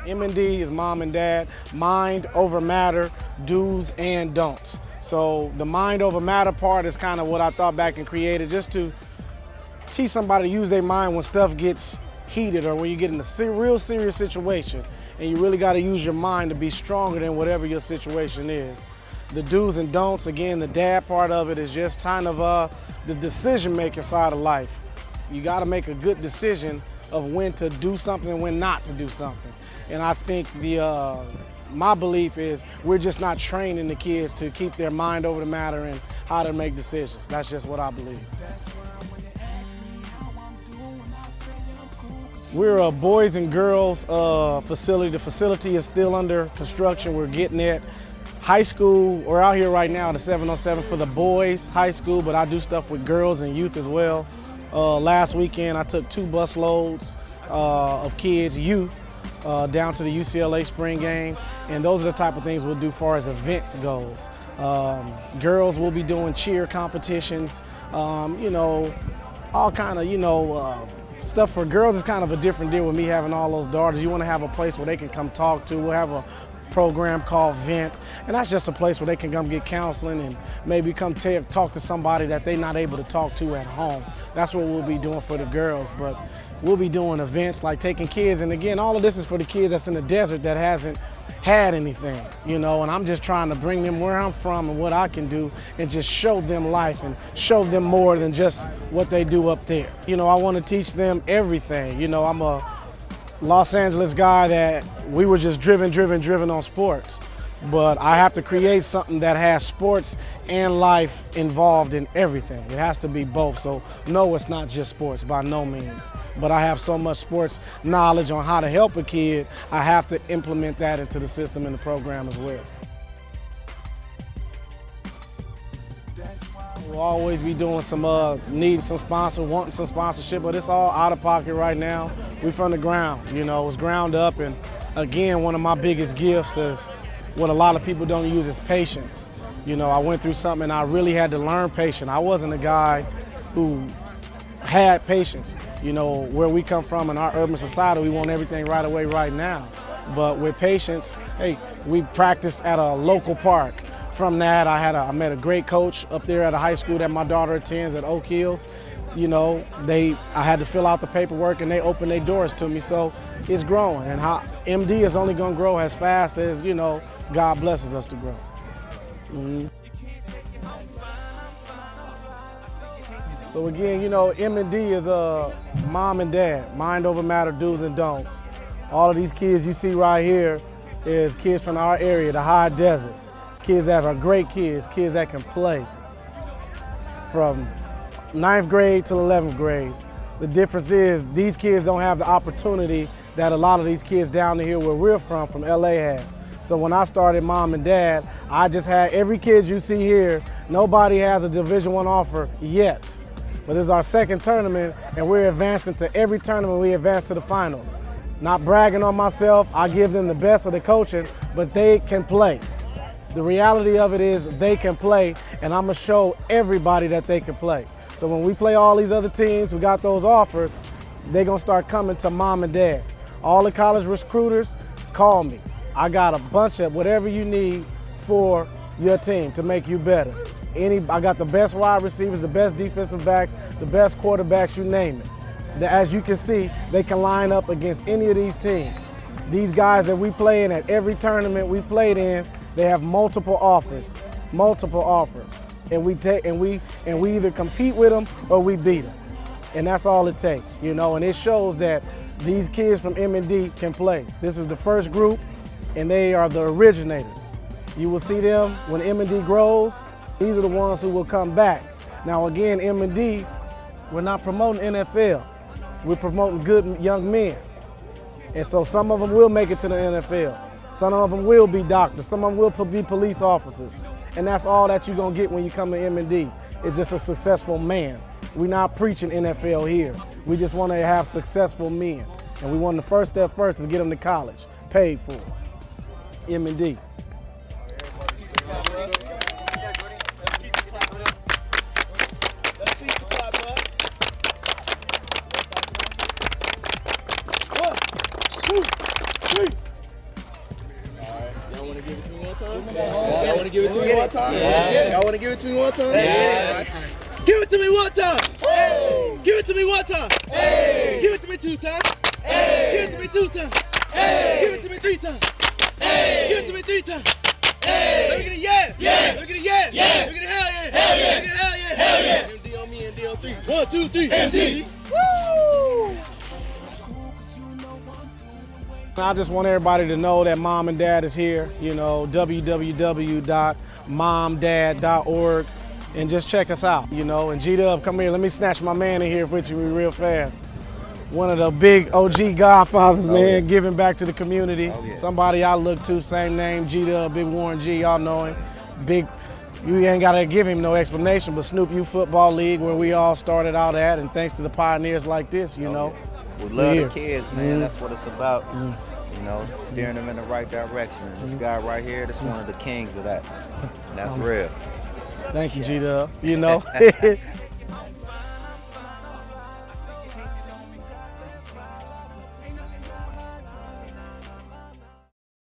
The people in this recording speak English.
M&D is mom and dad, mind over matter, do's and don'ts. So the mind over matter part is kind of what I thought back and created, just to teach somebody to use their mind when stuff gets heated or when you get in a real serious situation, and you really got to use your mind to be stronger than whatever your situation is. The do's and don'ts, again, the dad part of it is just kind of the decision-making side of life. You got to make a good decision of when to do something and when not to do something. And I think my belief is we're just not training the kids to keep their mind over the matter and how to make decisions. That's just what I believe. We're a boys and girls facility. The facility is still under construction. We're getting it. High school, we're out here right now at the 707 for the boys high school, but I do stuff with girls and youth as well. Last weekend I took 2 bus loads of kids, youth, down to the UCLA spring game, and those are the type of things we'll do as far as events goes. Girls will be doing cheer competitions, you know, all kind of, stuff for girls is kind of a different deal with me having all those daughters. You want to have a place where they can come talk to. We'll have a program called Vent, and that's just a place where they can come get counseling and maybe come talk to somebody that they're not able to talk to at home. That's what we'll be doing for the girls, but we'll be doing events like taking kids, and again, all of this is for the kids that's in the desert that hasn't had anything, and I'm just trying to bring them where I'm from and what I can do and just show them life and show them more than just what they do up there. I want to teach them everything. I'm a Los Angeles guy that we were just driven on sports, but I have to create something that has sports and life involved in everything. It has to be both. So no, it's not just sports, by no means, but I have so much sports knowledge on how to help a kid, I have to implement that into the system and the program as well. We'll always be doing some, needing some sponsor, wanting some sponsorship, but it's all out of pocket right now. We from the ground, it's ground up, and again, one of my biggest gifts is what a lot of people don't use is patience. I went through something and I really had to learn patience. I wasn't a guy who had patience. Where we come from in our urban society, we want everything right away, right now. But with patience, hey, we practiced at a local park. From that, I met a great coach up there at a high school that my daughter attends at Oak Hills. I had to fill out the paperwork and they opened their doors to me, so it's growing. And MD is only gonna grow as fast as, God blesses us to grow. Mm-hmm. So again, M&D is mom and dad, mind over matter, do's and don'ts. All of these kids you see right here is kids from our area, the high desert. Kids that are great kids that can play from 9th grade to 11th grade. The difference is these kids don't have the opportunity that a lot of these kids down here where we're from LA have. So when I started Mom and Dad, I just had every kid you see here, nobody has a Division I offer yet. But this is our second tournament and we're advancing to every tournament, we advance to the finals. Not bragging on myself, I give them the best of the coaching, but they can play. The reality of it is they can play, and I'm gonna show everybody that they can play. So when we play all these other teams who got those offers, they're gonna start coming to Mom and Dad. All the college recruiters, call me. I got a bunch of whatever you need for your team to make you better. I got the best wide receivers, the best defensive backs, the best quarterbacks, you name it. As you can see, they can line up against any of these teams. These guys that we play in at every tournament we played in, they have multiple offers, and we either compete with them or we beat them, and that's all it takes, And it shows that these kids from M&D can play. This is the first group, and they are the originators. You will see them when M&D grows. These are the ones who will come back. Now again, M&D, we're not promoting NFL. We're promoting good young men, and so some of them will make it to the NFL. Some of them will be doctors, some of them will be police officers. And that's all that you're gonna get when you come to M&D. It's just a successful man. We're not preaching NFL here. We just wanna have successful men. And we want the first step first is get them to college, paid for. M&D. to give it to me one time? Yeah. Y'all want to give it to me one time? Yeah. Give it to me one time. Hey. Give it to me one time. Hey. Give it to me 2 times. Hey. Give it to me 2 times. Hey. Give it to me 3 times. Hey. Give it to me 3 times. Hey. Let me get a yeah. Yeah. Let me get a yeah. Yeah. Let me get a hell yeah. Hell yeah. Let me get a hell yeah. Hell yeah. MD on me and D on 3. 1, 2, 3. MD. Woo! I just want everybody to know that Mom and Dad is here, you know, www.momdad.org, and just check us out, you know. And G-Dub, come here, let me snatch my man in here with you real fast. One of the big OG godfathers, man, giving back to the community. Somebody I look to, same name, G-Dub, Big Warren G, y'all know him. Big, you ain't gotta give him no explanation, but Snoop U Football League, where we all started out at, and thanks to the pioneers like this, you know. We love the kids, man. That's what it's about. You know, steering them in the right direction. This guy right here, this is one of the kings of that. And that's real. Thank you, G-Dub. You know.